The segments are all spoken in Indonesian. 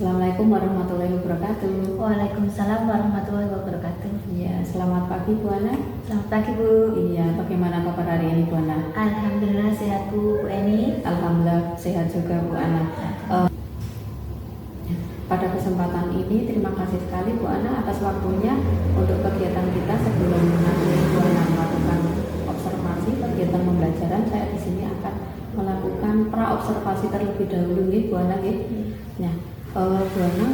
Assalamualaikum warahmatullahi wabarakatuh. Waalaikumsalam warahmatullahi wabarakatuh. Iya, selamat pagi Bu Ana. Selamat pagi Bu. Iya, bagaimana kabar hari ini Bu Ana? Alhamdulillah sehat Bu Eni. Alhamdulillah sehat juga Bu Ana. Pada kesempatan ini terima kasih sekali Bu Ana atas waktunya untuk kegiatan kita sebelum nanti Bu Ana melakukan observasi kegiatan pembelajaran. Saya di sini akan melakukan pra observasi terlebih dahulu nih Bu Ana ya. Nah, Bu Ana,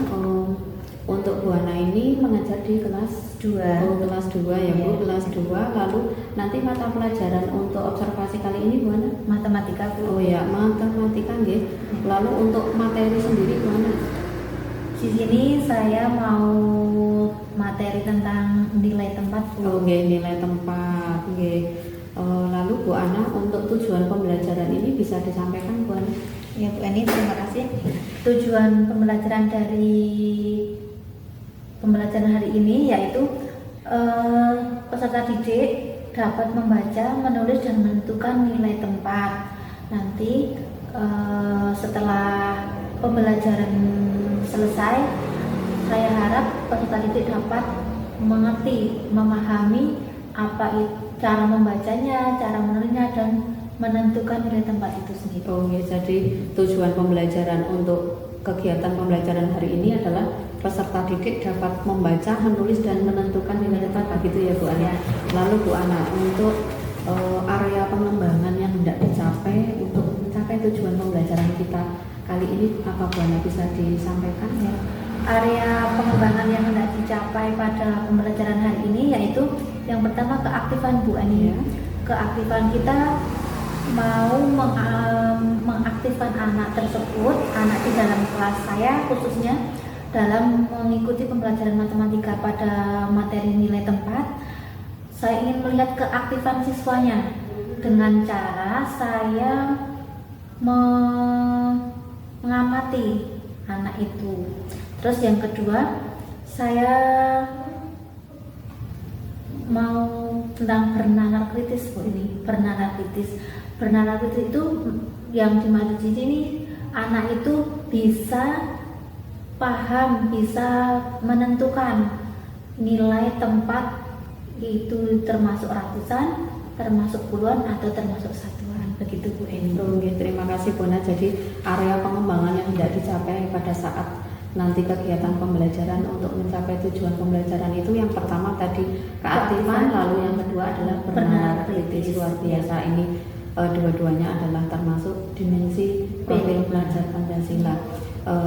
untuk Bu Ana ini mengajar di kelas 2. Oh, kelas 2 ya Bu, kelas 2. Lalu nanti mata pelajaran untuk observasi kali ini Bu Ana? Matematika Bu. Oh ya, matematika nggih. Lalu untuk materi sendiri Bu Ana? Di sini saya mau materi tentang nilai tempat Bu. Oh, nggih, nilai tempat nggih. Lalu Bu Ana, untuk tujuan pembelajaran ini bisa disampaikan Bu Ana? Ya Bu Eni, terima kasih. Tujuan pembelajaran dari pembelajaran hari ini yaitu peserta didik dapat membaca, menulis dan menentukan nilai tempat. Nanti setelah pembelajaran selesai, saya harap peserta didik dapat mengerti, memahami apa cara membacanya, cara menulisnya dan menentukan nilai tempat itu sendiri. Oh ya, jadi tujuan pembelajaran untuk kegiatan pembelajaran hari ini adalah peserta didik dapat membaca, menulis dan menentukan nilai tempat gitu ya Bu Ana. Lalu Bu Ana, untuk area pengembangan yang hendak dicapai untuk mencapai tujuan pembelajaran kita kali ini apa Bu Ana bisa disampaikan ya? Area pengembangan yang hendak dicapai pada pembelajaran hari ini yaitu yang pertama keaktifan Bu Ani. Ya. Keaktifan kita mau mengaktifkan anak tersebut, anak di dalam kelas saya khususnya dalam mengikuti pembelajaran matematika pada materi nilai tempat. Saya ingin melihat keaktifan siswanya dengan cara saya mengamati anak itu. Terus yang kedua, saya mau tentang bernalar kritis Bu ini. Bernalar kritis itu yang dimaksud di sini anak itu bisa paham, bisa menentukan nilai tempat itu termasuk ratusan, termasuk puluhan atau termasuk satuan. Begitu Bu Eni. Terima kasih Bu Ana. Jadi area pengembangan yang hendak dicapai pada saat nanti kegiatan pembelajaran untuk mencapai tujuan pembelajaran itu yang pertama tadi keaktifan, lalu yang kedua adalah bernalar kritis. Luar biasa ini. Dua-duanya adalah termasuk dimensi profil pelajar Pancasila.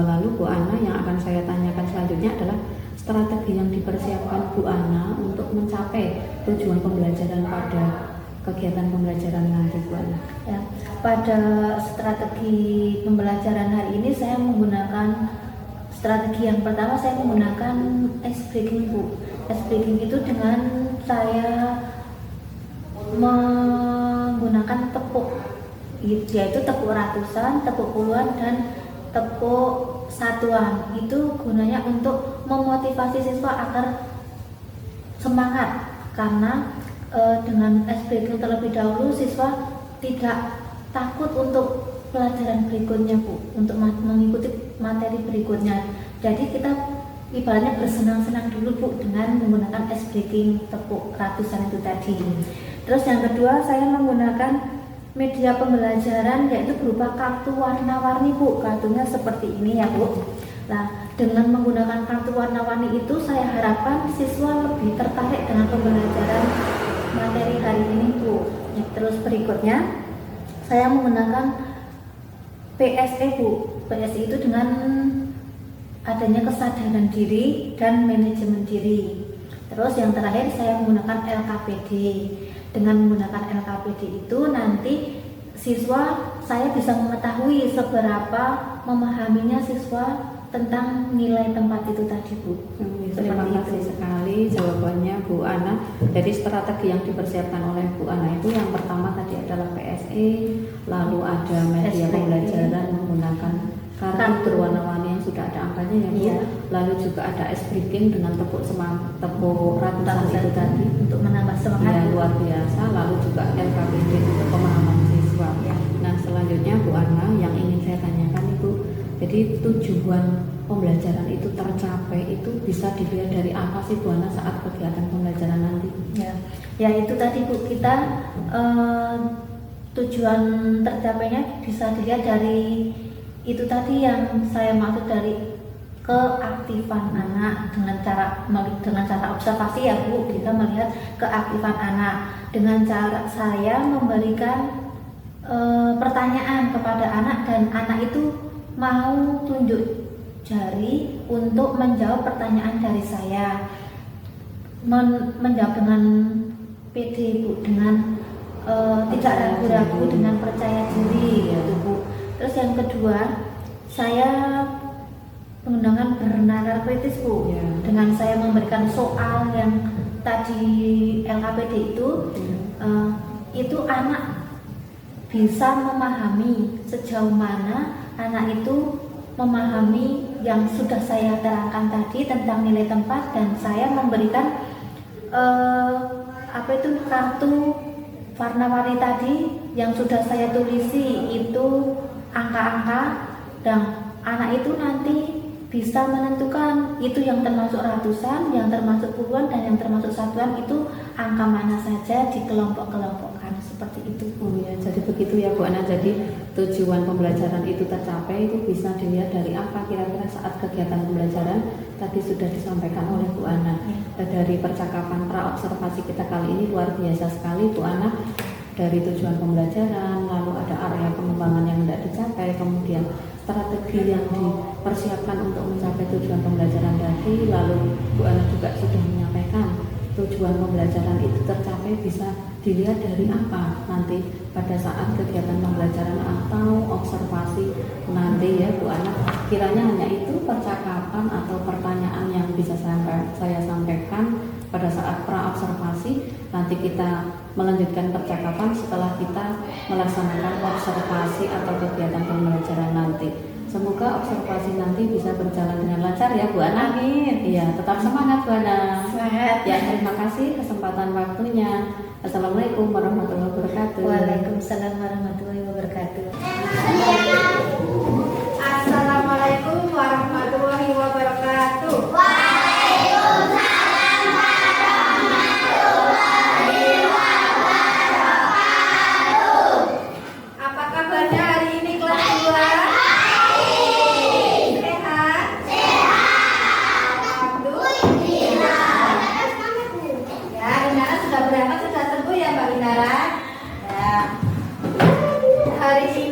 Lalu Bu Ana, yang akan saya tanyakan selanjutnya adalah strategi yang dipersiapkan Bu Ana untuk mencapai tujuan pembelajaran pada kegiatan pembelajaran nanti Bu Ana. Ya, pada strategi pembelajaran hari ini saya menggunakan strategi yang pertama, saya menggunakan ice breaking Bu. Ice breaking itu dengan saya menggunakan tepuk, yaitu tepuk ratusan, tepuk puluhan dan tepuk satuan. Itu gunanya untuk memotivasi siswa agar semangat, karena dengan ice breaking terlebih dahulu siswa tidak takut untuk pelajaran berikutnya Bu, untuk mengikuti materi berikutnya. Jadi kita ibaratnya bersenang-senang dulu Bu dengan menggunakan ice breaking tepuk ratusan itu tadi. Terus yang kedua, saya menggunakan media pembelajaran yaitu berupa kartu warna-warni Bu. Kartunya seperti ini ya Bu. Nah, dengan menggunakan kartu warna-warni itu saya harapkan siswa lebih tertarik dengan pembelajaran materi hari ini Bu. Ya, terus berikutnya saya menggunakan PSE Bu. PSE itu dengan adanya kesadaran diri dan manajemen diri. Terus yang terakhir saya menggunakan LKPD. Dengan menggunakan LKPD itu nanti siswa saya bisa mengetahui seberapa memahaminya siswa tentang nilai tempat itu tadi Bu. Terima kasih sekali jawabannya Bu Ana. Jadi strategi yang dipersiapkan oleh Bu Ana itu yang pertama tadi adalah PSE, lalu ada media pembelajaran menggunakan kartu berwarna-warni yang sudah ada angkanya ya Bu. Iya. Lalu juga ada ice breaking dengan tepuk ratusan itu tadi untuk menambah semangat. Ya, luar biasa. Lalu juga LKPD untuk pemahaman siswa. Ya. Nah, selanjutnya Bu Ana, yang ingin saya tanyakan itu, jadi tujuan pembelajaran itu tercapai itu bisa dilihat dari apa sih Bu Ana saat kegiatan pembelajaran nanti? Ya itu tadi Bu, kita tujuan tercapainya bisa dilihat dari itu tadi yang saya maksud dari keaktifan anak dengan cara observasi ya Bu, kita melihat keaktifan anak dengan cara saya memberikan pertanyaan kepada anak dan anak itu mau tunjuk jari untuk menjawab pertanyaan dari saya, menjawab dengan pede Bu, dengan tidak ragu-ragu, dengan percaya diri gitu Bu. Terus yang kedua, saya menggunakan bernalar kritis Bu, dengan saya memberikan soal yang tadi LKPD itu anak bisa memahami sejauh mana anak itu memahami yang sudah saya terangkan tadi tentang nilai tempat, dan saya memberikan kartu warna-warni tadi yang sudah saya tulisi itu angka-angka, dan anak itu nanti bisa menentukan itu yang termasuk ratusan, yang termasuk puluhan, dan yang termasuk satuan itu angka mana saja di kelompok-kelompokkan seperti itu. Oh ya, jadi begitu ya Bu Ana. Jadi tujuan pembelajaran itu tercapai itu bisa dilihat dari apa kira-kira saat kegiatan pembelajaran tadi sudah disampaikan oleh Bu Ana. Dari percakapan pra-observasi kita kali ini luar biasa sekali Bu Ana. Dari tujuan pembelajaran, lalu ada area pengembangan yang tidak dicapai, kemudian strategi yang dipersiapkan untuk mencapai tujuan pembelajaran tadi, lalu Bu Ana juga sudah menyampaikan tujuan pembelajaran itu tercapai bisa dilihat dari apa nanti pada saat kegiatan pembelajaran atau observasi nanti ya Bu Ana. Kiranya hanya itu percakapan atau pertanyaan yang bisa saya sampaikan pada saat pra-observasi. Nanti kita melanjutkan percakapan setelah kita melaksanakan observasi atau kegiatan pembelajaran nanti. Semoga observasi nanti bisa berjalan dengan lancar ya Bu Ana. Amin. Iya, tetap semangat Bu Ana. Semangat. Ya, terima kasih kesempatan waktunya. Assalamualaikum warahmatullahi wabarakatuh. Waalaikumsalam warahmatullahi wabarakatuh. Assalamualaikum warahmatullahi wabarakatuh. Apa kabarnya hari ini kelas 2? Sehat? Alhamdulillah. Ya, Inara sudah berangkat, sudah sembuh ya Mbak Inara? Ya. Hari ini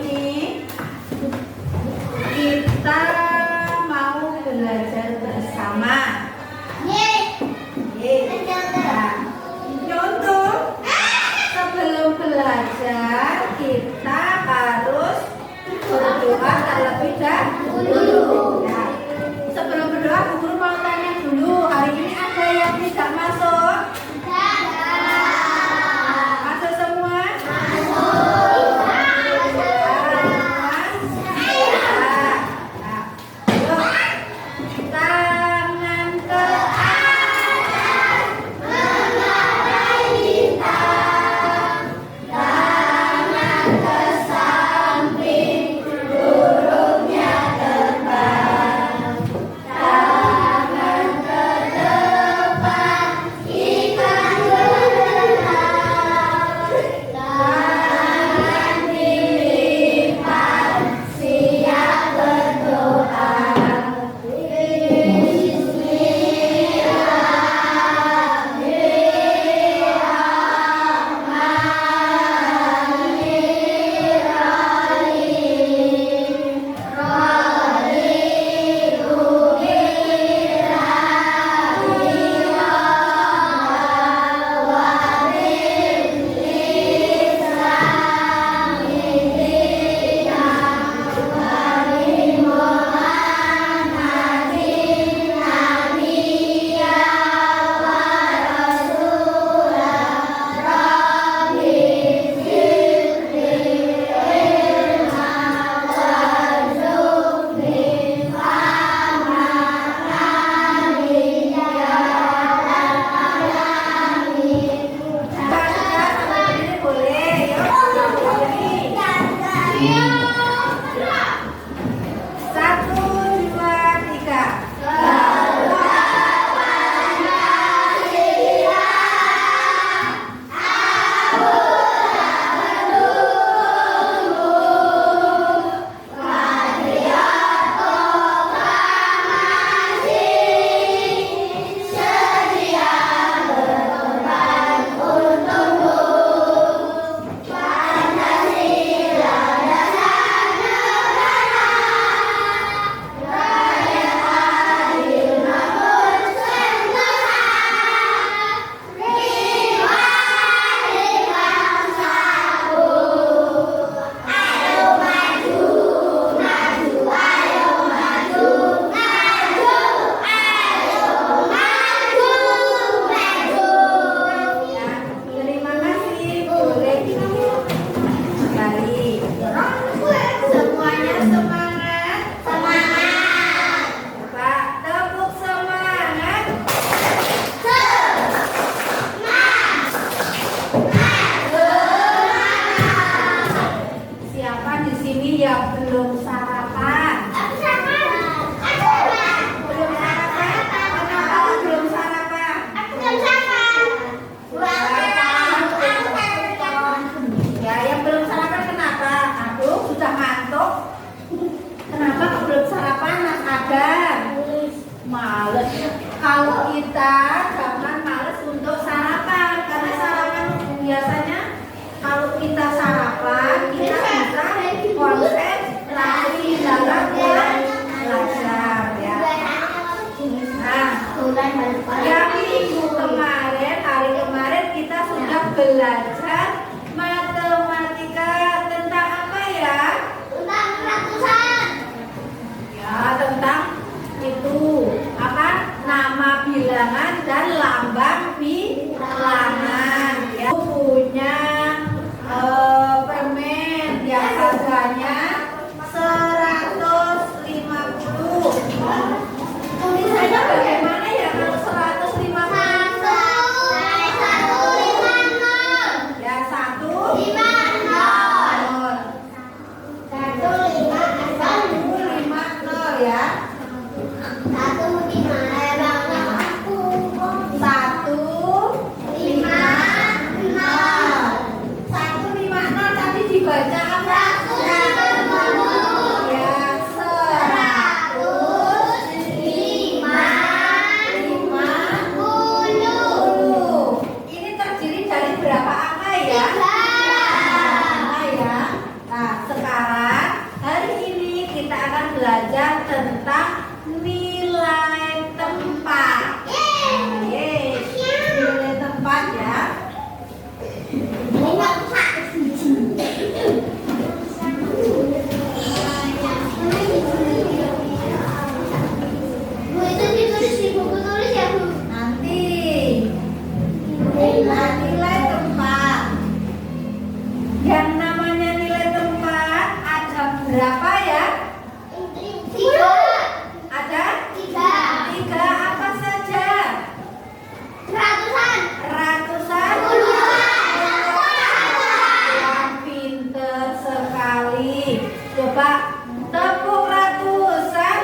sadar. Males. Kalau kita jangan males untuk sarapan, karena sarapan biasanya kalau kita sarapan kita bisa konsentrasi dalam belajar ya. Nah, yang minggu kemarin, hari kemarin kita sudah belajar matematika tentang apa ya? Tentang ratusan. Ya, tentang itu apa? Nama bilangan dan lambang bilangan. Ya, punya permen yang harganya 150. Tulisannya bagaimana ya kalau 150? Ya, 150 ya. 150 tadi dibaca apa? Ya, 150. Ini terdiri dari berapa angka ya? Angka ya. Nah, sekarang hari ini kita akan belajar tentang nilai tempat. Yeay. Nilai tempat ya. Nanti nilai tempat. Yang namanya nilai tempat ada berapa ya? Ada tiga apa saja? Ratusan. Yang pinter sekali. Coba tepuk ratusan.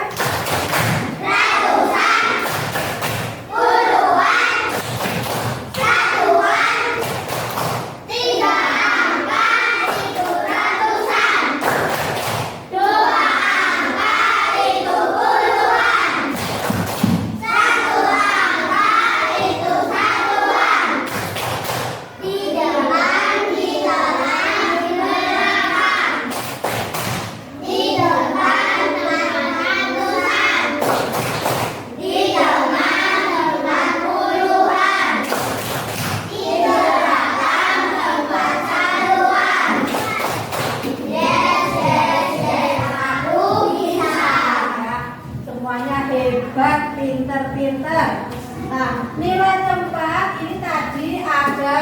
Semuanya hebat, pinter-pinter. Nah, nilai tempat ini tadi ada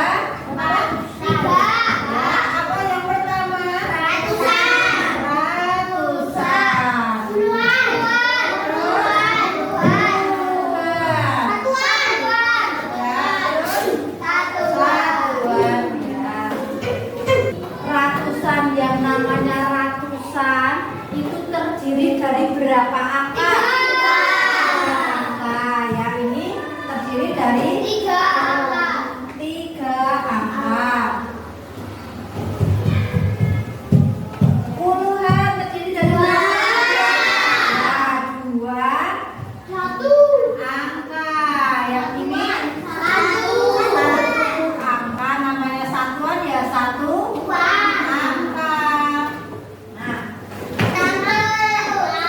apa yang pertama? Ratusan. Ratusan, yang namanya ratusan itu terdiri dari berapa angka? Angka. Yang ini terdiri dari 3 angka. Puluhan terdiri dari berapa? 2 angka. Yang ini 1 angka, namanya satuan ya 1 angka. Nah,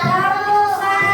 ratusan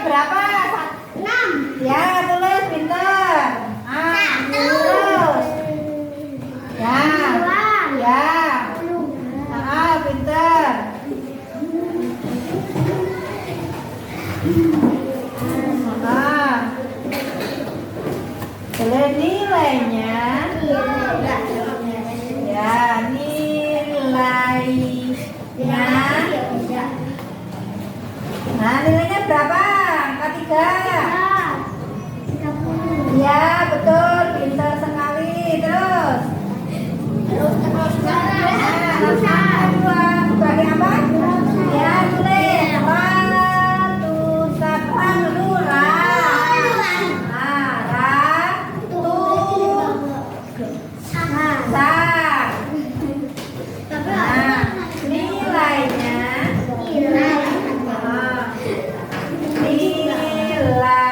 berapa? 6. Ya, tulis pintar. Terus. Ya. Ya. Pintar. Tulis nilainya. Ya, nilainya. Nah, nilainya berapa? Angka 3. Ya, betul. Pintar sekali. Terus. Sebagai apa? Ya, tulis ratusan. Dulu nilainya. Nilai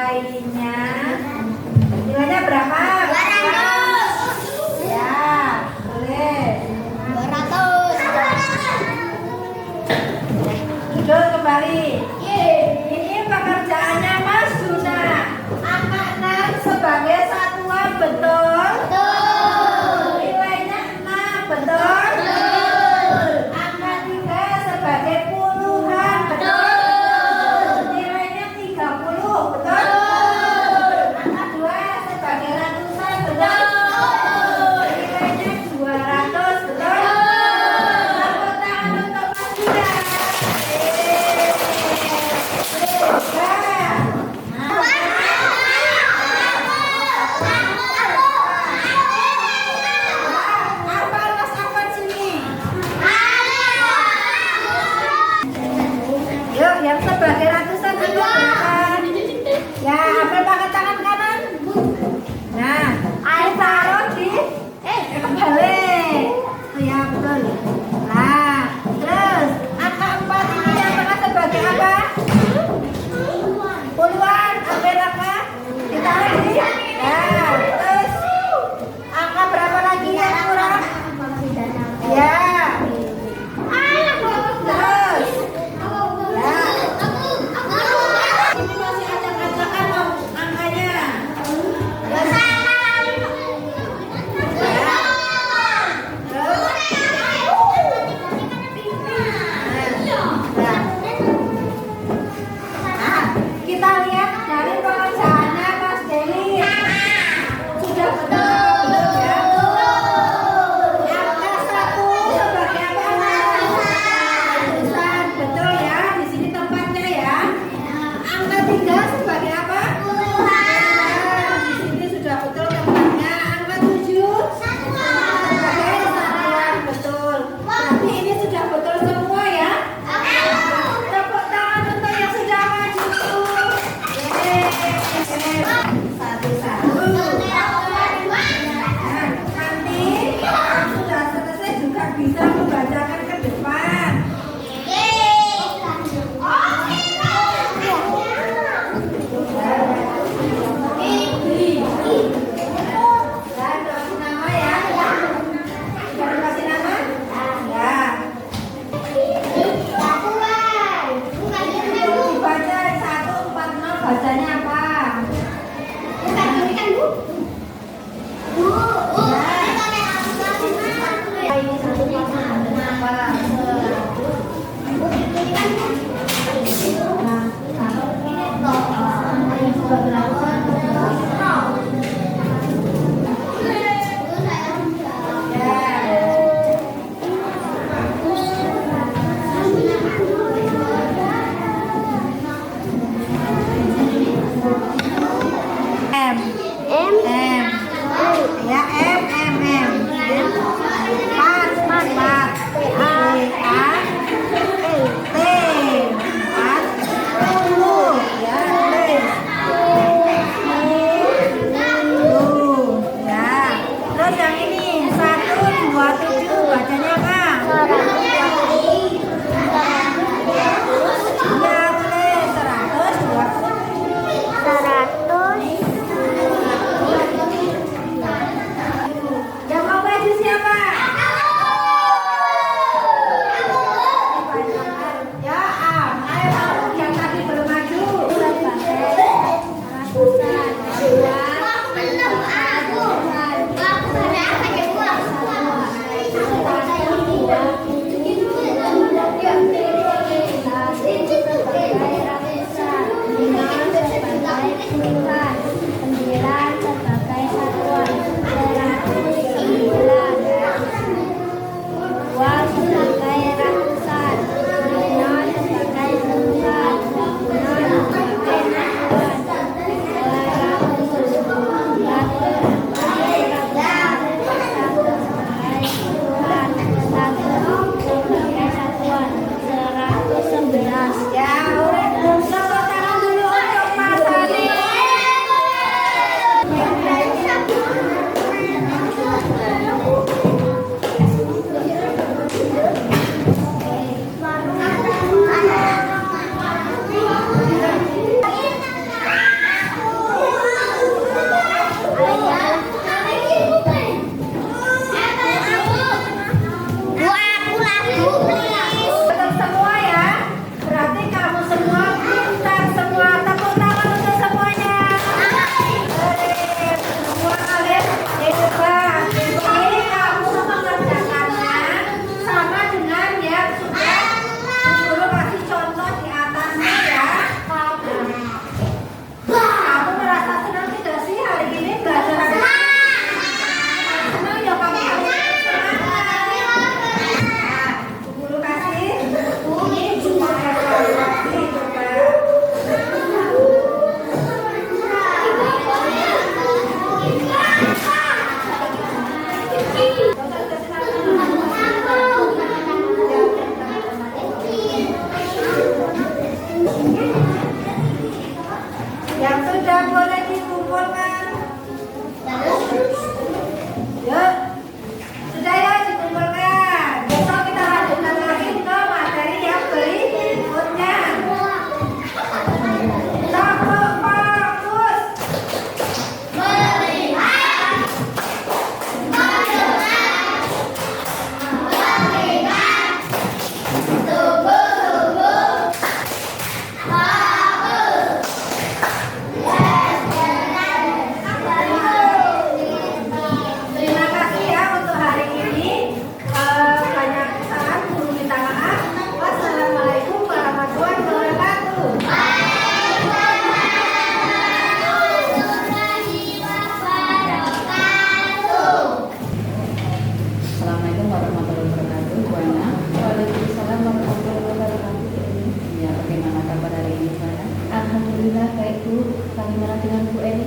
Alhamdulillah baik Bu. Bagaimana dengan Bu Eni?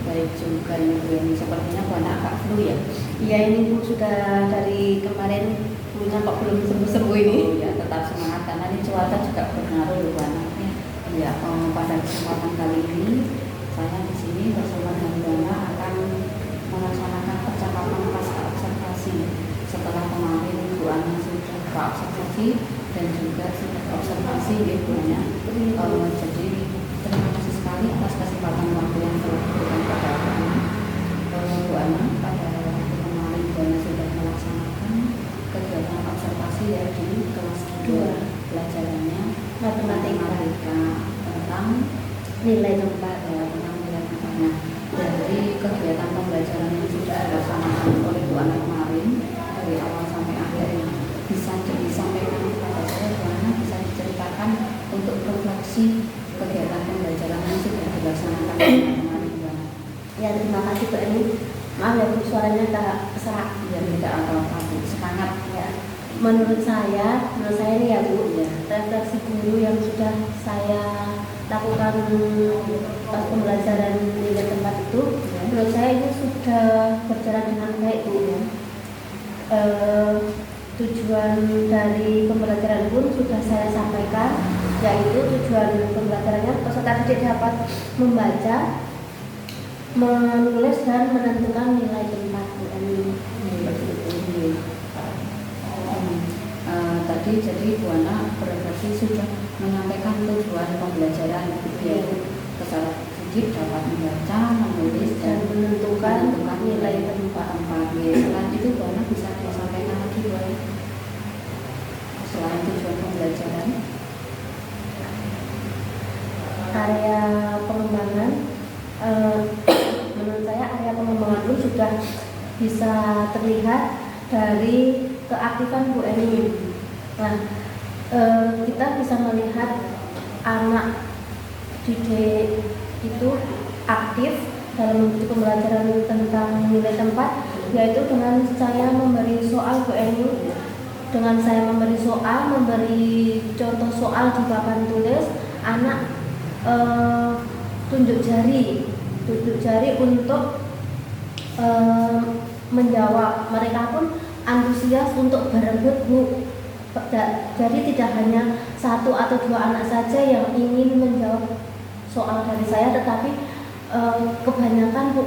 Baik juga ini Bu Eni, sepertinya Bu anak agak flu ya. Iya ini Bu sudah dari kemarin punya kok belum sembuh-sembuh ini. Ya tetap semangat karena ini cuaca juga berpengaruh Bu anak. Ya, pada kesempatan kali ini saya di sini bersama dengan Bu Ana akan melaksanakan percakapan pasca observasi. Setelah kemarin Bu Ana sudah observasi dan juga sudah observasi ya Bu Ana. Jadi terima kasih sekali atas kesempatan waktu yang telah diberikan pada Bu Ana. Bu Ana pada waktu kemarin Bu Ana sudah melaksanakan kegiatan observasi ya di kelas 2 pelajarannya matematika tentang Nilai tempat. tentang nilai tempatnya. Dari kegiatan pembelajaran yang sudah dilaksanakan oleh Bu Ana kemarin dari awal sampai akhir bisa disampaikan kepada saya Bu Ana, bisa diceritakan untuk refleksi kegiatan pembelajaran yang sudah dilaksanakan kemarin Bu Ana. Ya terima kasih Bu Eni. Maaf ya Bu suaranya agak serak. Ya tidak apa-apa Bu, semangat Ya. Menurut saya ini ya Bu, refleksi guru yang sudah saya lakukan pas pembelajaran nilai tempat itu, menurut saya ini sudah berjalan dengan baik Bu. Tujuan dari pembelajaran pun sudah saya sampaikan, yaitu tujuan pembelajarannya peserta didik dapat membaca, menulis dan menentukan nilai tempat Bu Eni. Tadi jadi Bu Ana berarti sudah menyampaikan tujuan pembelajaran yaitu peserta didik dapat membaca, menulis dan menentukan nilai tempat. Selain itu Bu Ana bisa disampaikan lagi Bu Ana selain tujuan pembelajaran. Area pengembangan, menurut saya area pengembangan itu sudah bisa terlihat dari keaktifan Bu Eni. Nah, kita bisa melihat anak didik itu aktif dalam mengikuti pembelajaran tentang nilai tempat, yaitu dengan saya memberi soal Bu Eni, dengan saya memberi soal, memberi contoh soal di papan tulis, anak tunjuk jari untuk menjawab. Mereka pun antusias untuk berebut Bu. Jadi tidak hanya satu atau dua anak saja yang ingin menjawab soal dari saya, tetapi kebanyakan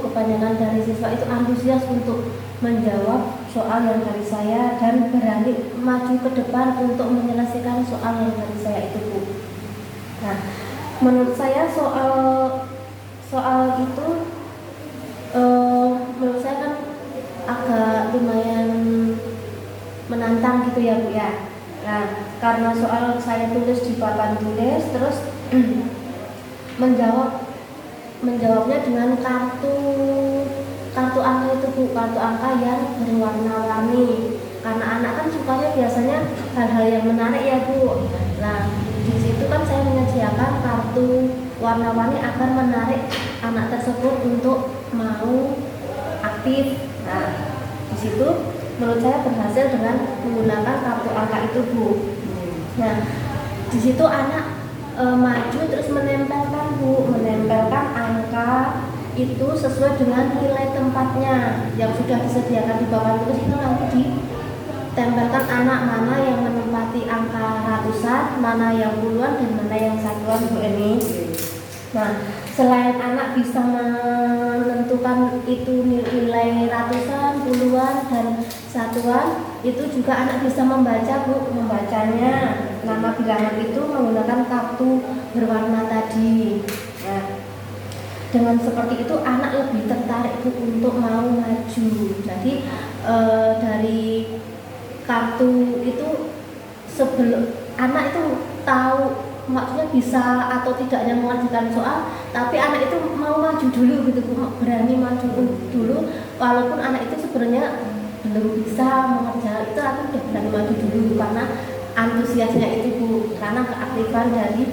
dari siswa itu antusias untuk menjawab soal yang dari saya dan berani maju ke depan untuk menyelesaikan soal yang dari saya itu Bu. Nah, menurut saya soal itu menurut saya kan agak lumayan menantang gitu ya Bu ya. Nah, karena soal saya tulis di papan tulis, terus menjawabnya dengan kartu angka itu Bu, kartu angka yang berwarna-warni. Karena anak kan sukanya biasanya hal-hal yang menarik ya Bu. Nah, di situ kan saya menyediakan kartu warna-warni agar menarik anak tersebut untuk mau aktif. Nah, di situ menurut saya berhasil dengan menggunakan kartu angka itu Bu. Nah, di situ anak maju terus menempelkan angka itu sesuai dengan nilai tempatnya yang sudah disediakan di papan tulis itu nanti ditempelkan anak mana yang menempati angka ratusan, mana yang puluhan dan mana yang satuan Bu Eni. Nah, selain anak bisa menentukan itu nilai ratusan, puluhan dan satuan, itu juga anak bisa membaca Bu, membacanya nama bilangan itu menggunakan kartu berwarna tadi. Nah, dengan seperti itu anak lebih tertarik Bu untuk mau maju. Jadi dari kartu itu sebelum anak itu tahu maksudnya bisa atau tidaknya mengajukan soal, tapi anak itu mau maju dulu gitu, berani maju dulu walaupun anak itu sebenarnya belum bisa mengerjakan itu, tapi udah berani maju dulu karena antusiasnya itu Bu, karena keaktifan dari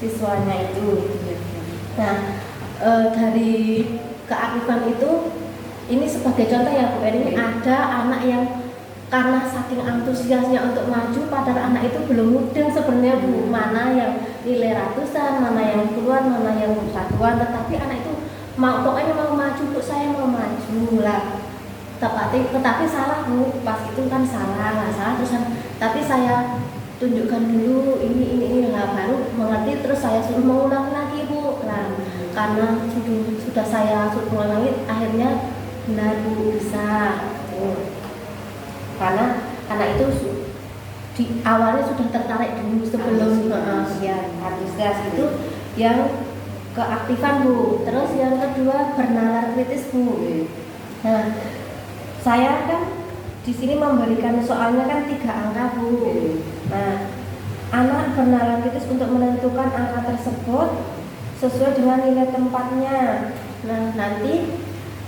siswanya itu. Nah, dari keaktifan itu ini sebagai contoh ya Bu, ini ada anak yang karena saking antusiasnya untuk maju, padahal anak itu belum mudeng sebenarnya Bu, mana yang nilai ratusan, mana yang puluhan, mana yang satuan, tetapi anak itu pokoknya mau maju Bu, saya mau maju lah. Tetapi salah Bu, pas itu kan salah terus tapi saya tunjukkan dulu ini lah, baru mengerti, terus saya suruh mengulang lagi Bu. Nah, karena sudah saya suruh mengulang lagi, akhirnya benar Bu, bisa. Karena anak itu di awalnya sudah tertarik dulu sebelum ya antusias itu yang keaktifan Bu. Terus yang kedua bernalar kritis Bu. Nah, saya kan di sini memberikan soalnya kan 3 angka Bu. Nah, anak bernalar kritis untuk menentukan angka tersebut sesuai dengan nilai tempatnya. Nah, nanti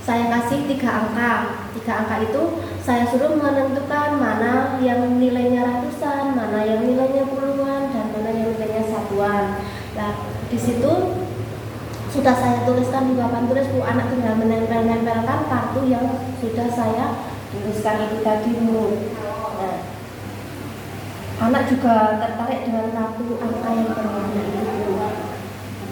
saya kasih 3 angka. 3 angka itu saya suruh menentukan mana yang nilainya ratusan, mana yang nilainya puluhan, dan mana yang nilainya satuan. Nah, di situ sudah saya tuliskan di papan tulis Bu, anak tinggal menempel-nempelkan kartu yang sudah saya tuliskan itu tadi Bu. Nah, anak juga tertarik dengan kartu angka yang berwarna itu Bu.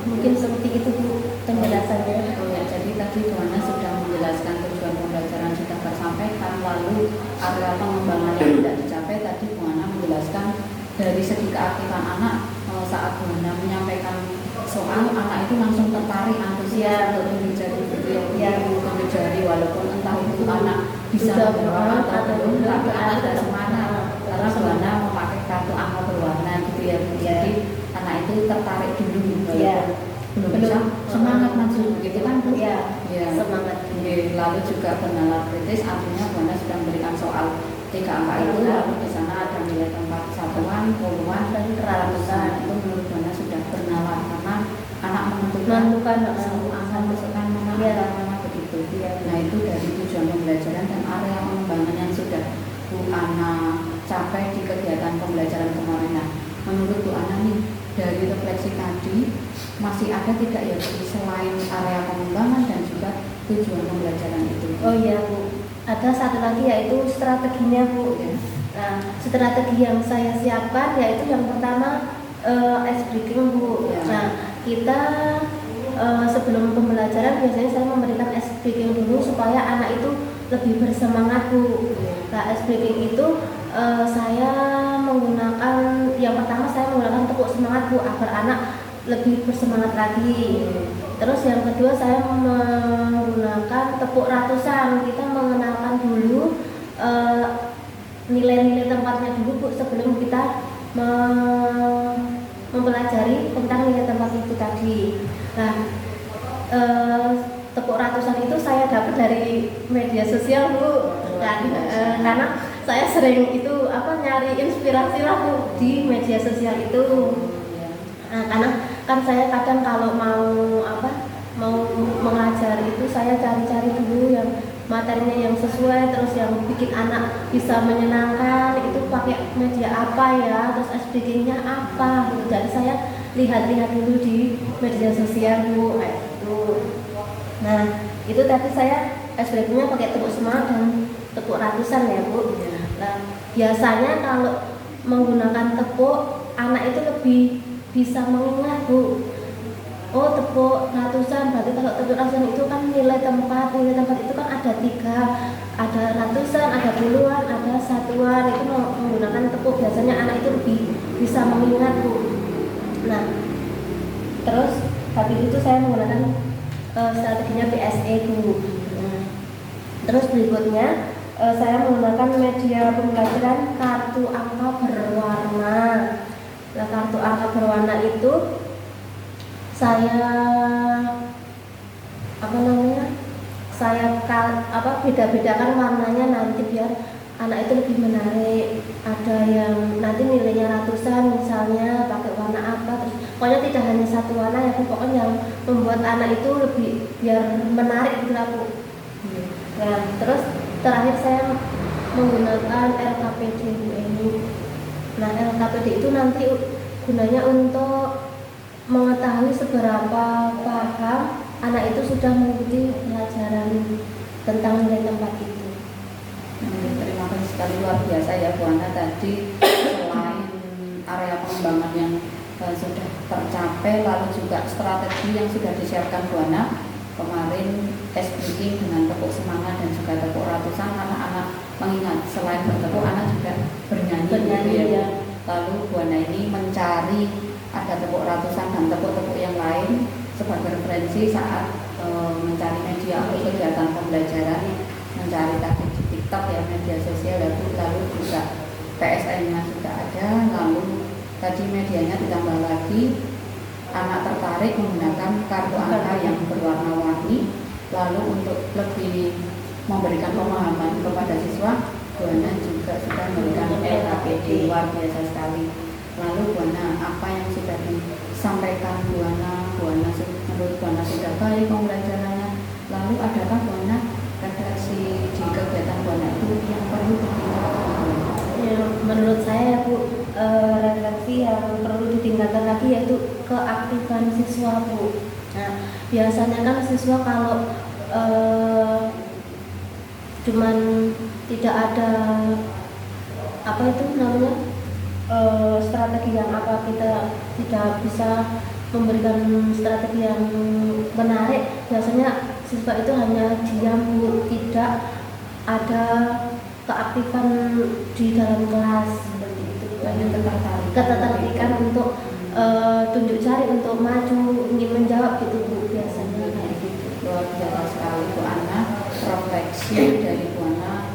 Mungkin seperti itu Bu penjelasannya. Ya, jadi tadi Bu Ana sudah menjelaskan tujuan pembelajaran sudah tersampaikan, lalu area pengembangan yang tidak dicapai tadi Bu Ana menjelaskan dari segi keaktifan anak. Saat Bu Ana menyampaikan soal, anak itu langsung tertarik, antusias untuk menjadi tunjuk jari, walaupun entah itu anak bisa berwarna atau belum, tapi anak ada semangat karena Bu Ana memakai kartu angka berwarna gitu ya Bu. Jadi anak itu tertarik dulu belum bisa semangat maju gitu kan Bu. Semangat. Lalu juga bernalar kritis, artinya Bu Ana sudah memberikan soal 3 angka itu, lalu di sana ada nilai tempat satuan, puluhan, dan ratusan. Itu menurut Bu Ana sudah bernalar karena anak menentukan satu angka masukkan mana begitu. Nah, itu dari tujuan pembelajaran dan area pengembangan yang sudah Bu Ana capai di kegiatan pembelajaran kemarin. Nah, menurut Bu Ana nih, dari refleksi tadi masih ada tidak ya selain area pengembangan dan juga tujuan pembelajaran itu? Oh iya Bu, ada satu lagi yaitu strateginya Bu. Nah, strategi yang saya siapkan yaitu yang pertama ice breaking Bu. Nah, kita sebelum pembelajaran biasanya saya memberikan ice breaking dulu supaya anak itu lebih bersemangat Bu. Nah, ice breaking itu saya menggunakan, yang pertama saya menggunakan tepuk semangat Bu agar anak lebih bersemangat lagi. Terus yang kedua saya menggunakan tepuk ratusan. Kita mengenalkan dulu nilai-nilai tempatnya dulu Bu sebelum kita mempelajari tentang nilai tempat itu tadi. Nah, tepuk ratusan itu saya dapat dari media sosial Bu. Karena saya sering itu nyari inspirasi lah Bu di media sosial itu. Nah, karena kan saya kadang kalau mau mengajar itu saya cari-cari dulu yang materinya yang sesuai, terus yang bikin anak bisa menyenangkan itu pakai media apa ya, terus speakingnya apa gitu. Jadi saya lihat-lihat dulu di media sosial Bu, itu. Nah, itu tadi saya speakingnya pakai tepuk semangat dan tepuk ratusan ya Bu. Nah, biasanya kalau menggunakan tepuk, anak itu lebih bisa mengingat Bu. Oh, tepuk ratusan, berarti kalau tepuk ratusan itu kan nilai tempat itu kan ada 3, ada ratusan, ada puluhan, ada satuan. Itu menggunakan tepuk, biasanya anak itu lebih bisa mengingat Bu. Nah, terus habis itu saya menggunakan strateginya PSE Bu. Nah, terus berikutnya saya menggunakan media pembelajaran kartu angka berwarna. Nah, kartu angka berwarna itu saya beda-bedakan warnanya nanti biar anak itu lebih menarik. Ada yang nanti nilainya ratusan misalnya pakai warna apa, terus pokoknya tidak hanya satu warna ya, pokoknya yang membuat anak itu lebih biar menarik gitu lah Bu. Nah, terus terakhir saya menggunakan LKPD ini. Nah, LKPD itu nanti gunanya untuk mengetahui seberapa paham anak itu sudah mengikuti pelajaran tentang nilai tempat itu. Terima kasih sekali, luar biasa ya Bu Ana. Tadi selain area pengembangan yang sudah tercapai, lalu juga strategi yang sudah disiapkan Bu Ana kemarin, SBI dengan tepuk semangat dan juga tepuk ratusan, anak-anak mengingat selain bertepuk anak juga bernyanyi ya. Lalu Bu Ana ini mencari ada tepuk ratusan dan tepuk-tepuk yang lain sebagai referensi saat mencari media untuk kegiatan pembelajaran, mencari tadi di TikTok ya, media sosial, lalu juga PSN-nya juga ada, lalu tadi medianya ditambah lagi, anak tertarik menggunakan kartu angka yang berwarna-warni. Lalu untuk lebih memberikan pemahaman kepada siswa, Bu Ana juga sudah memberikan LKPD, luar biasa sekali. Lalu Bu Ana, apa yang sudah disampaikan Bu Ana menurut Bu Ana sudah baik pembelajarannya? Lalu adakah Bu Ana redaksi di kegiatan Bu Ana itu yang perlu ditingkatkan? Ya, menurut saya ya Bu, refleksi yang perlu ditingkatkan lagi yaitu keaktifan siswa Bu. Nah, biasanya kan siswa kalau cuman tidak ada apa itu namanya strategi yang apa, kita tidak bisa memberikan strategi yang menarik, biasanya siswa itu hanya diam Bu, tidak ada keaktifan di dalam kelas seperti itu. Banyak ketertarikan untuk tunjuk jari untuk maju, ingin menjawab gitu Bu, biasanya kayak gitu. Luar biasa sekali Bu Ana, refleksi dari Bu Ana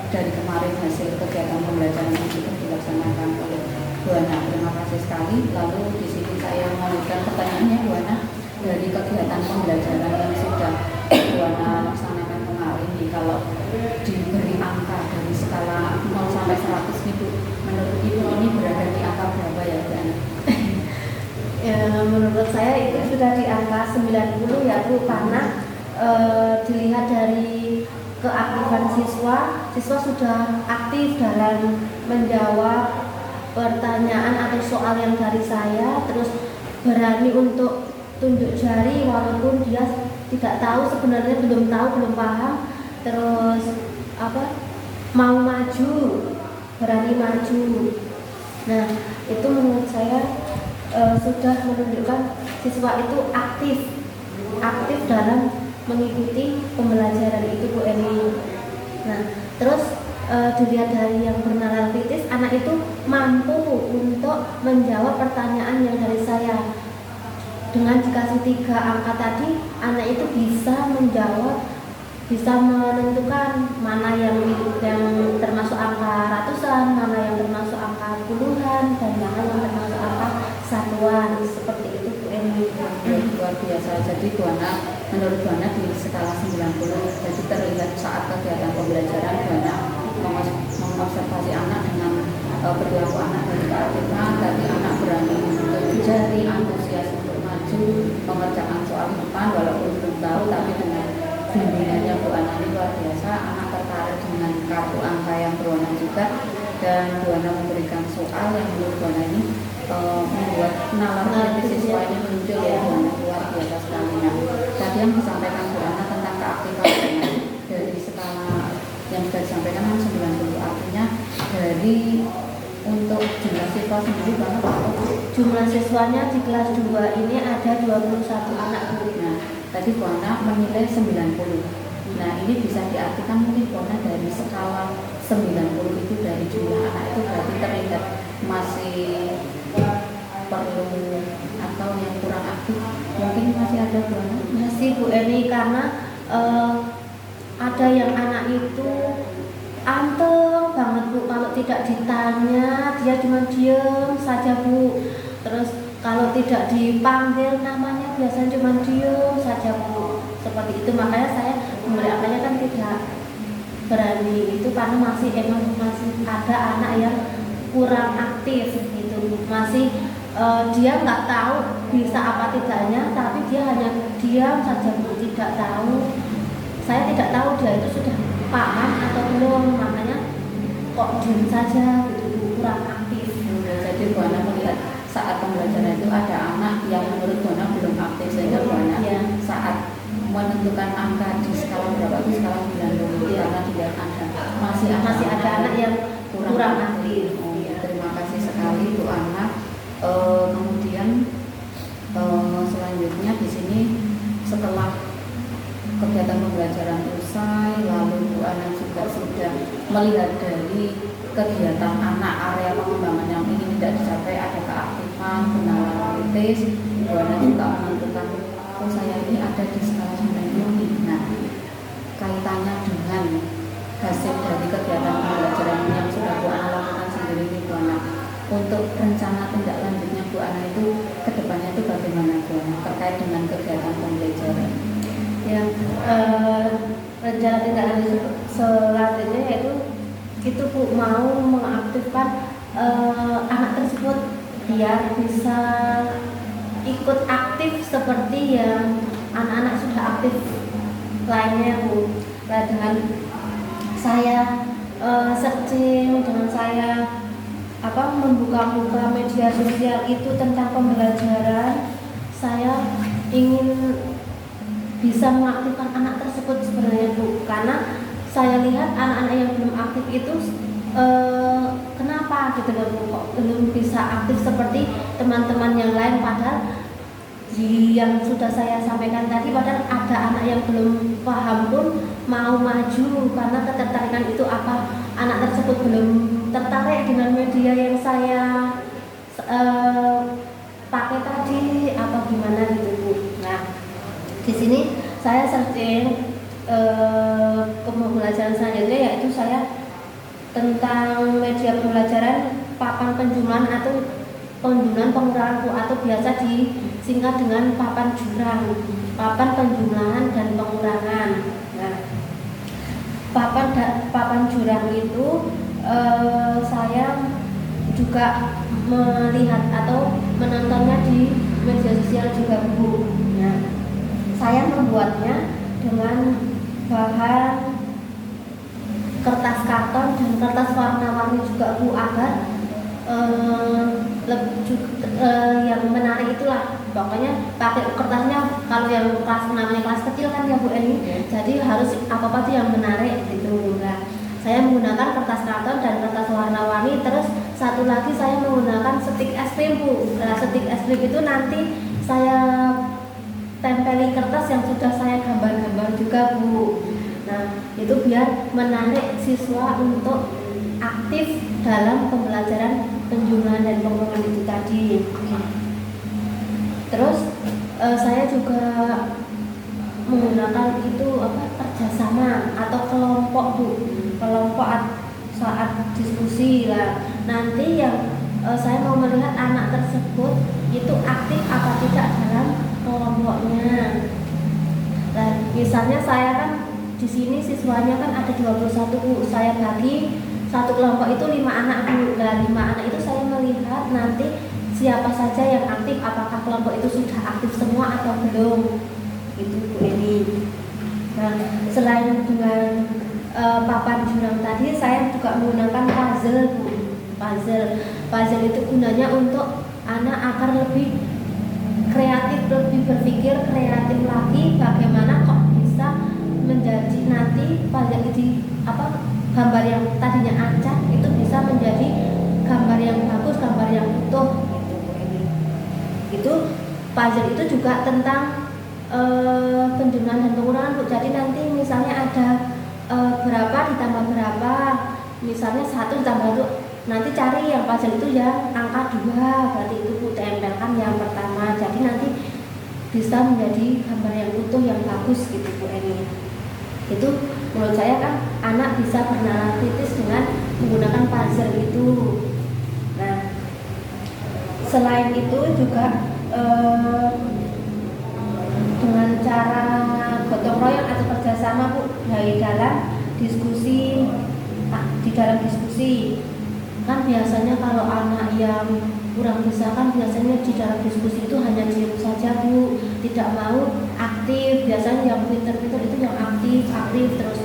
dari kemarin hasil kegiatan pembelajaran yang sudah dilaksanakan oleh Bu Ana. Terima kasih sekali. Lalu di sini saya melanjutkan pertanyaannya Bu Ana, dari kegiatan pembelajaran yang sudah Bu Ana laksanakan kemarin nih, kalau diberi angka dari skala 0 sampai 100 gitu, menurut Ibu ini berada di angka berapa ya Bu Ana? Ya, menurut saya itu sudah di angka 90 ya Bu, karena dilihat dari keaktifan siswa sudah aktif dalam menjawab pertanyaan atau soal yang dari saya, terus berani untuk tunjuk jari walaupun dia tidak tahu, sebenarnya belum tahu, belum paham, terus mau maju, berani maju. Nah, itu menurut saya sudah menunjukkan siswa itu aktif dalam mengikuti pembelajaran itu Bu Eni. Nah, terus dilihat dari yang bernalar kritis, anak itu mampu untuk menjawab pertanyaan yang dari saya. Dengan dikasih 3 angka tadi, anak itu bisa menjawab, bisa menentukan mana yang termasuk angka ratusan, mana yang termasuk angka puluhan, dan mana yang termasuk angka satuan. Seperti itu Bu Eni. Luar biasa. Jadi Bu Ana, menurut Bu Ana di skala 90, jadi terlihat saat kegiatan pembelajaran Bu Ana mengobservasi anak dengan perilaku anak dari keaktifan, tadi anak berani untuk jari, antusias untuk maju, mengerjakan soal depan walaupun belum tahu, tapi dengan bimbingannya Bu Ana ini luar biasa, anak tertarik dengan kartu angka yang berwarna juga, dan Bu Ana memberikan soal yang menurut Bu Ana ini membuat nalar kritis siswanya muncul ya Bu Ana, luar biasa sekali. Nah, tadi yang disampaikan Bu Ana tentang keaktifan dari skala yang sudah disampaikan 90, artinya dari untuk jumlah siswa sendiri banyak apa? Jumlah siswanya di kelas 2 ini ada 21 anak Bu. Nah, tadi Bu Ana menilai 90. Nah, ini bisa diartikan mungkin Bu Ana dari skala 90 itu, dari jumlah anak itu berarti terlihat masih perlu atau yang kurang aktif, mungkin masih ada Bu Ana? Masih Bu Eni, karena ada yang anak itu anteng banget Bu, kalau tidak ditanya dia cuma diem saja Bu. Terus kalau tidak dipanggil namanya biasanya cuma diem saja Bu. Seperti itu, makanya saya memberi angkanya kan tidak berani itu, karena masih ada anak yang kurang aktif gitu, masih dia nggak tahu bisa apa tidaknya, tapi dia hanya diam saja Bu, tidak tahu. Saya tidak tahu dia itu sudah paham atau belum, makanya kok diam saja gitu, kurang aktif. Jadi Bu Ana melihat saat pembelajaran itu ada anak yang menurut Bu Ana belum aktif, sehingga Bu Ana saat menentukan angka di skala berapa, itu skala 90, karena dilihat ada masih ada anak yang kurang aktif. Oh, Iya. terima kasih sekali Bu Ana. Kemudian selanjutnya di sini setelah kegiatan pembelajaran usai, lalu Bu Ana juga sudah melihat dari kegiatan anak area pengembangan yang ingin tidak dicapai, ada keaktifan, kenalan kritis. Bu Ana juga menentukan, oh saya ini ada di skala sampai nih. Nah, kaitannya dengan hasil dari kegiatan pembelajaran yang sudah Bu Ana lakukan sendiri ini Bu Ana, untuk rencana tindak lanjutnya Bu Ana itu kedepannya itu bagaimana Bu Ana terkait dengan kegiatan pembelajaran? Yang rencana tindak lanjut selanjutnya yaitu itu Bu, mau mengaktifkan anak tersebut biar bisa ikut aktif seperti yang anak-anak sudah aktif lainnya Bu. Nah, dengan saya searching, dengan saya membuka-buka media sosial itu tentang pembelajaran, saya ingin bisa mengaktifkan anak tersebut sebenarnya Bu, karena saya lihat anak-anak yang belum aktif itu kenapa gitu loh Bu, kok belum bisa aktif seperti teman-teman yang lain, padahal yang sudah saya sampaikan tadi, padahal ada anak yang belum paham pun mau maju karena ketertarikan itu apa, anak tersebut belum tertarik dengan media yang saya pakai tadi apa gimana gitu Bu. Nah, di sini saya searching pembelajaran selanjutnya, yaitu saya tentang media pembelajaran papan penjumlahan atau penjumlahan pengurangan Bu, atau biasa disingkat dengan papan jurang, papan penjumlahan dan pengurangan. Nah, papan jurang itu saya juga melihat atau menontonnya di media sosial juga Bu. Nah, saya membuatnya dengan bahan kertas karton dan kertas warna-warni juga Bu, agar yang menarik itulah, pokoknya pakai kertasnya kalau yang kelas namanya kelas kecil kan ya Bu Eni, jadi harus apa-apa tuh yang menarik gitu. Nah, saya menggunakan kertas karton dan kertas warna-warni, terus satu lagi saya menggunakan stik es krim Bu. Nah, stik es krim itu nanti saya tempeli kertas yang sudah saya gambar-gambar juga Bu. Nah, itu biar menarik siswa untuk aktif dalam pembelajaran penjumlahan dan pengurangan itu tadi. Terus saya juga menggunakan itu kerjasama atau kelompok Bu, kelompok saat diskusi lah. Nanti yang saya mau melihat anak tersebut itu aktif apa tidak dalam kelompoknya. Dan misalnya saya kan di sini siswanya kan ada 21 Bu, saya bagi satu kelompok itu 5 anak Bu. Nah, 5 anak itu saya melihat nanti siapa saja yang aktif, apakah kelompok itu sudah aktif semua atau belum, itu Bu Eni. Nah, selain dengan papan jurang tadi, saya juga menggunakan puzzle Bu. Puzzle itu gunanya untuk anak agar lebih kreatif, lebih berpikir kreatif lagi, bagaimana kok bisa menjadi nanti puzzle itu gambar yang tadinya acak itu bisa menjadi gambar yang bagus, gambar yang utuh gitu Bu Eni. Itu puzzle itu juga tentang penjumlahan dan pengurangan Bu. Jadi nanti misalnya ada berapa ditambah berapa, misalnya 1 ditambah 2, nanti cari yang puzzle itu yang angka 2, berarti itu Bu tempelkan yang pertama, jadi nanti bisa menjadi gambar yang utuh yang bagus gitu Bu Eni. Itu menurut saya kan anak bisa bernalar kritis dengan menggunakan puzzle itu. Nah, selain itu juga dengan cara gotong royong atau kerjasama Bu di dalam diskusi, kan biasanya kalau anak yang kurang bisa kan biasanya di dalam diskusi itu hanya diam saja Bu, tidak mau aktif. Biasanya yang pinter-pinter itu yang aktif terus.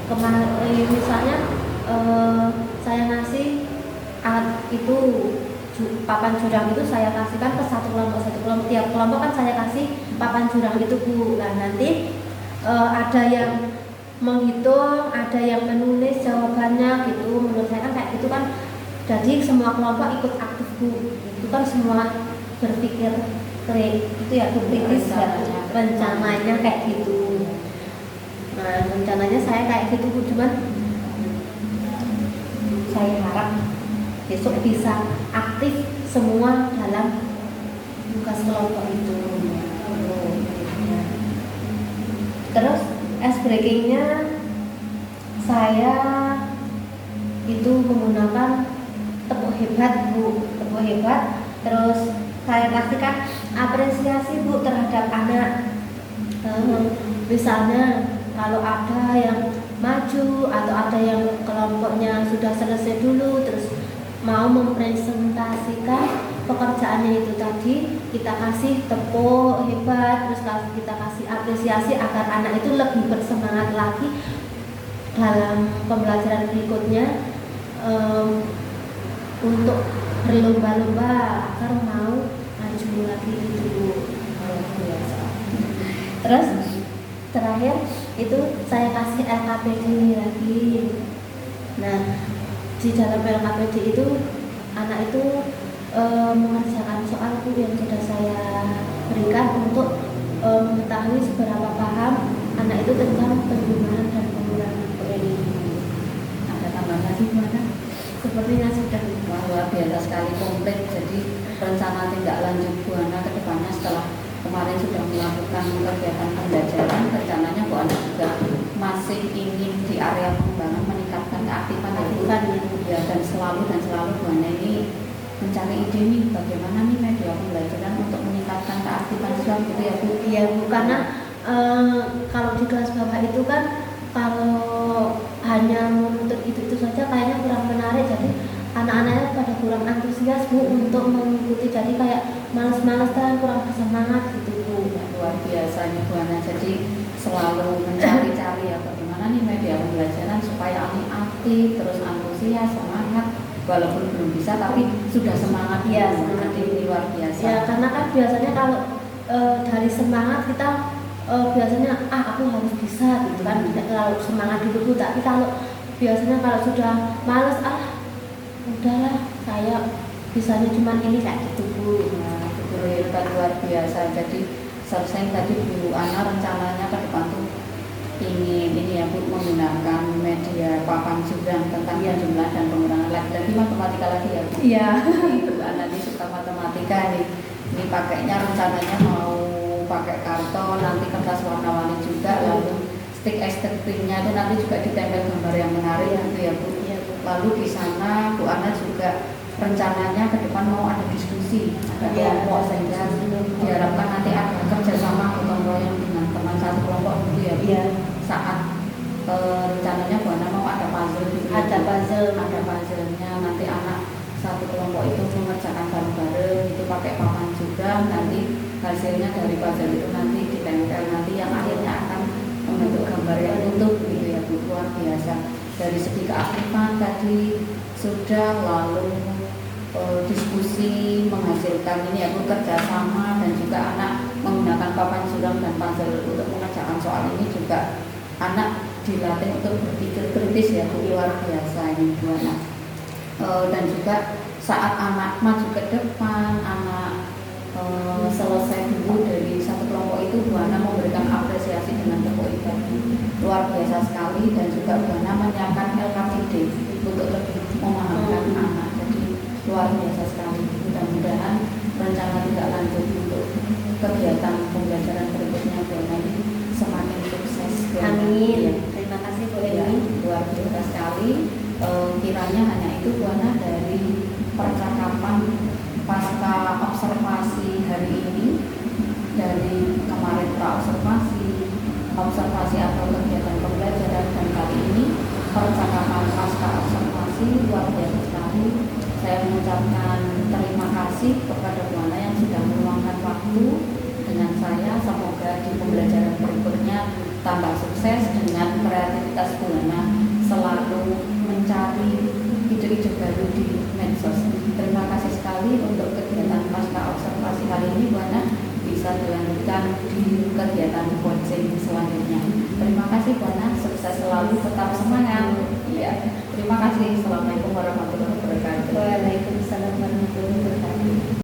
Kemarin misalnya saya ngasih itu papan jurang itu saya kasihkan ke satu kelompok, tiap kelompok kan saya kasih papan jurang itu Bu. Nah, nanti ada yang menghitung, ada yang menulis jawabannya gitu. Menurut saya kan kayak gitu kan, jadi semua kelompok ikut aktif Bu. Itu kan semua berpikir itu ya, kritis ya, rencananya kayak gitu. Nah rencananya saya kayak gitu Bu, cuman saya harap besok bisa aktif semua dalam tugas kelompok itu. Terus ice breakingnya saya itu menggunakan tepuk hebat Bu, tepuk hebat. Terus saya pastikan apresiasi Bu terhadap anak. Misalnya kalau ada yang maju atau ada yang kelompoknya sudah selesai dulu terus mau mempresentasikan pekerjaannya itu tadi, kita kasih tepuk hebat, terus kita kasih apresiasi agar anak itu lebih bersemangat lagi dalam pembelajaran berikutnya, untuk berlomba-lomba agar mau maju lagi itu. Terus terakhir itu saya kasih LKPD lagi. Nah di dalam LKPD itu anak itu mengerjakan soal yang sudah saya berikan untuk mengetahui seberapa paham anak itu tentang penerimaan dan pengurangan ini. Ada tambahan lagi gimana? Sepertinya sudah. Wah, luar biasa sekali, komplit. Jadi rencana tindak lanjut Bu Ana ke depannya setelah kemarin sudah melakukan kegiatan pembelajaran, rencananya Bu Ana juga masih ingin di area pengembangan meningkatkan keaktifan ya, dan selalu Bu Ana ini mencari ide nih bagaimana nih media pembelajaran untuk meningkatkan keaktifan siswa gitu ya Bu. Iya Bu, karena kalau di kelas bawah itu kan kalau hanya menuntut itu saja kayaknya kurang menarik, jadi anak-anaknya pada kurang antusias Bu untuk mengikuti, jadi kayak malas-malas dan kurang bersemangat gitu Bu. Ya, luar biasa nih Bu Ana, jadi selalu mencari-cari ya bagaimana nih media pembelajaran supaya anak aktif terus antusias, semangat, walaupun belum bisa tapi sudah semangat Ya, semangat ini luar biasa. Ya karena kan biasanya kalau dari semangat kita biasanya aku harus bisa gitu kan, kalau semangat dulu Bu. Tapi kalau biasanya kalau sudah males udahlah saya bisanya cuma ini kayak gitu Bu. Nah, betul hebat, luar biasa. Jadi selesai tadi Bu Ana rencananya ke depan tuh ingin ini ya Bu, menggunakan media papan jurang tentang jumlah dan pengurangan lagi matematika lagi ya Bu. Iya. Bu Ana ini suka matematika nih. Ini pakainya rencananya mau pakai karton, nanti kertas warna-warni juga, lalu stick nya itu nanti juga ditempel gambar yang menarik gitu ya Bu. Lalu di sana Bu Ana juga rencananya ke depan mau ada diskusi, ada kelompok, sehingga diharapkan nanti ada kerjasama gotong royong dengan teman satu kelompok gitu ya Bu. Saat rencananya Bu Ana mau ada puzzle gitu. Ada puzzle-nya, nanti anak satu kelompok itu mengerjakan bareng-bareng itu pakai papan juga, nanti hasilnya dari puzzle itu nanti ditempel, nanti yang akhirnya akan membentuk gambar yang utuh gitu ya Bu. Luar biasa. Dari segi keaktifan tadi sudah, lalu diskusi menghasilkan ini ya Bu, kerjasama, dan juga anak menggunakan papan jurang dan puzzle untuk mengerjakan soal ini juga anak dilatih untuk berpikir kritis ya Bu. Luar biasa ini Bu anak. Dan juga saat anak maju ke depan, anak selesai dulu dari satu kelompok itu, Bu Ana memberikan apresiasi dengan tepuk hebat. Luar biasa sekali. Dan juga Bu Ana menyiapkan LKPD untuk lebih memahamkan anak. Jadi luar biasa sekali. Mudah-mudahan rencana tidak lanjut untuk kegiatan pembelajaran berikutnya Bu Ana ini semakin sukses. Amin. Ya. Terima kasih Bu Ya, Eni. luar biasa sekali. Kiranya hanya itu Bu Ana dari percakapan pasca observasi hari ini, dari kemarin observasi atau kegiatan pembelajaran, dan kali ini percakapan pasca observasi. Luar biasa sekali. Saya mengucapkan terima kasih kepada Bu Ana yang sudah meluangkan waktu dengan saya. Semoga di pembelajaran berikutnya tambah sukses dengan kreativitas Bu Ana selalu mencari ide-ide baru di medsos. Terima kasih sekali untuk kegiatan pasca observasi kali ini Bu Ana. Bisa bisa dilanjutkan di kegiatan coaching selanjutnya. Terima kasih Bu Ana, sukses selalu, tetap semangat. Iya, terima kasih. Assalamualaikum warahmatullahi wabarakatuh.